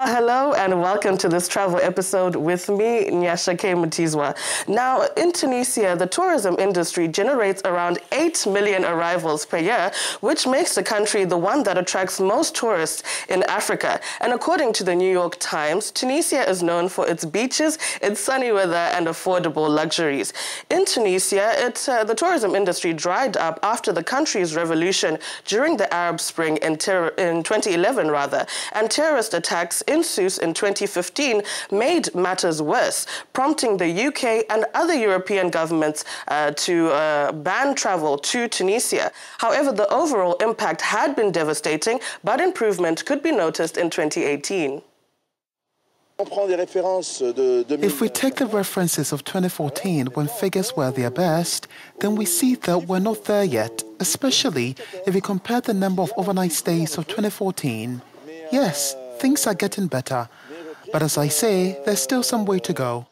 Hello and welcome to this travel episode with me, Nyasha K. Mutizwa. Now, in Tunisia, the tourism industry generates around 8 million arrivals per year, which makes the country the one that attracts most tourists in Africa. And according to the New York Times, Tunisia is known for its beaches, its sunny weather, and affordable luxuries. In Tunisia, the tourism industry dried up after the country's revolution during the Arab Spring in 2011, and terrorist attacks in Sousse in 2015 made matters worse, prompting the UK and other European governments to ban travel to Tunisia. However, the overall impact had been devastating, but improvement could be noticed in 2018. If we take the references of 2014, when figures were their best, then we see that we're not there yet, especially if we compare the number of overnight stays of 2014. Yes, things are getting better, but as I say, there's still some way to go.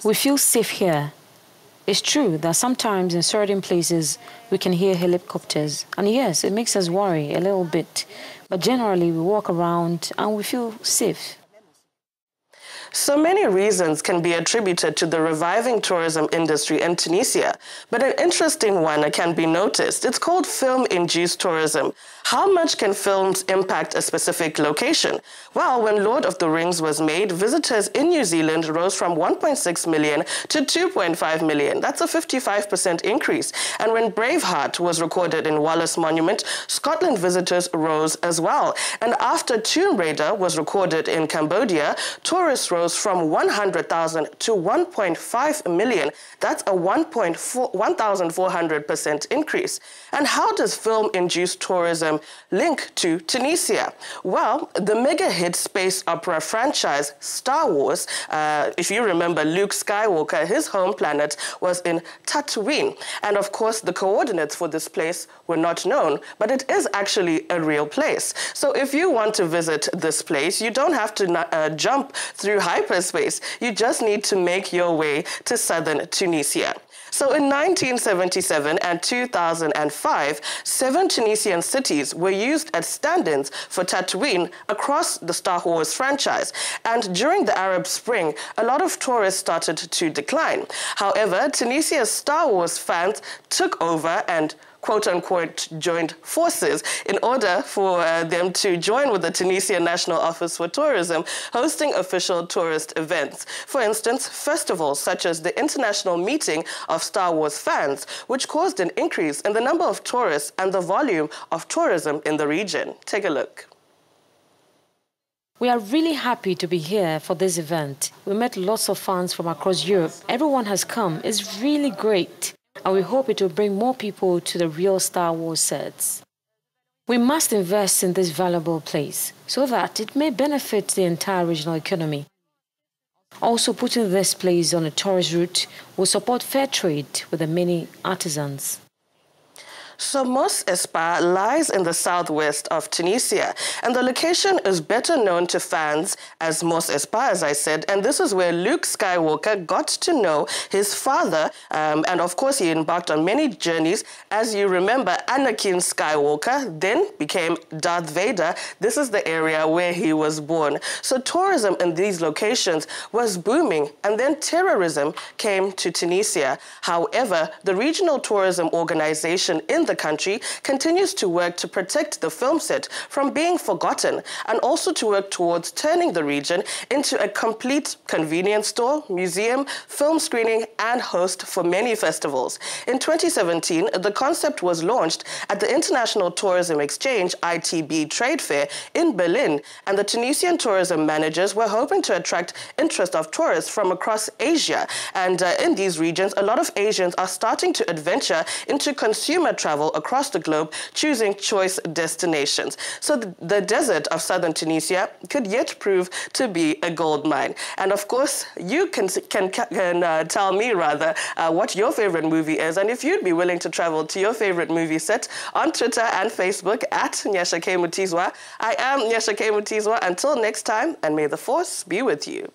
We feel safe here. It's true that sometimes in certain places we can hear helicopters, and yes, it makes us worry a little bit, but generally we walk around and we feel safe. So many reasons can be attributed to the reviving tourism industry in Tunisia, but an interesting one can be noticed. It's called film-induced tourism. How much can films impact a specific location? Well, when Lord of the Rings was made, visitors in New Zealand rose from 1.6 million to 2.5 million. That's a 55% increase. And when Braveheart was recorded in Wallace Monument, Scotland visitors rose as well. And after Tomb Raider was recorded in Cambodia, tourists rose from 100,000 to 1.5 million. That's a 1,400% increase. And how does film-induced tourism link to Tunisia? Well, the mega hit space opera franchise Star Wars, if you remember Luke Skywalker, his home planet was in Tatooine. And of course, the coordinates for this place were not known, but it is actually a real place. So if you want to visit this place, you don't have to jump through hyperspace. You just need to make your way to southern Tunisia. So in 1977 and 2005, 7 Tunisian cities were used as stand-ins for Tatooine across the Star Wars franchise. And during the Arab Spring, a lot of tourists started to decline. However, Tunisia's Star Wars fans took over and quote-unquote joined forces in order for them to join with the Tunisian National Office for Tourism, hosting official tourist events. For instance, festivals such as the International Meeting of Star Wars Fans, which caused an increase in the number of tourists and the volume of tourism in the region. Take a look. We are really happy to be here for this event. We met lots of fans from across Europe. Everyone has come. It's really great. And we hope it will bring more people to the real Star Wars sets. We must invest in this valuable place so that it may benefit the entire regional economy. Also, putting this place on a tourist route will support fair trade with the many artisans. So Mos Espa lies in the southwest of Tunisia, and the location is better known to fans as Mos Espa, as I said, and this is where Luke Skywalker got to know his father, and of course he embarked on many journeys. As you remember, Anakin Skywalker then became Darth Vader. This is the area where he was born. So tourism in these locations was booming, and then terrorism came to Tunisia. However, the regional tourism organization in the country continues to work to protect the film set from being forgotten and also to work towards turning the region into a complete convenience store, museum, film screening, and host for many festivals. In 2017, the concept was launched at the International Tourism Exchange ITB Trade Fair in Berlin, and the Tunisian tourism managers were hoping to attract interest of tourists from across Asia. And in these regions, a lot of Asians are starting to adventure into consumer travel across the globe, choosing choice destinations. So the desert of southern Tunisia could yet prove to be a gold mine. And of course, you can tell me what your favorite movie is, and if you'd be willing to travel to your favorite movie set on Twitter and Facebook at Nyasha K. Mutizwa. I am Nyasha K. Mutizwa. Until next time, and may the force be with you.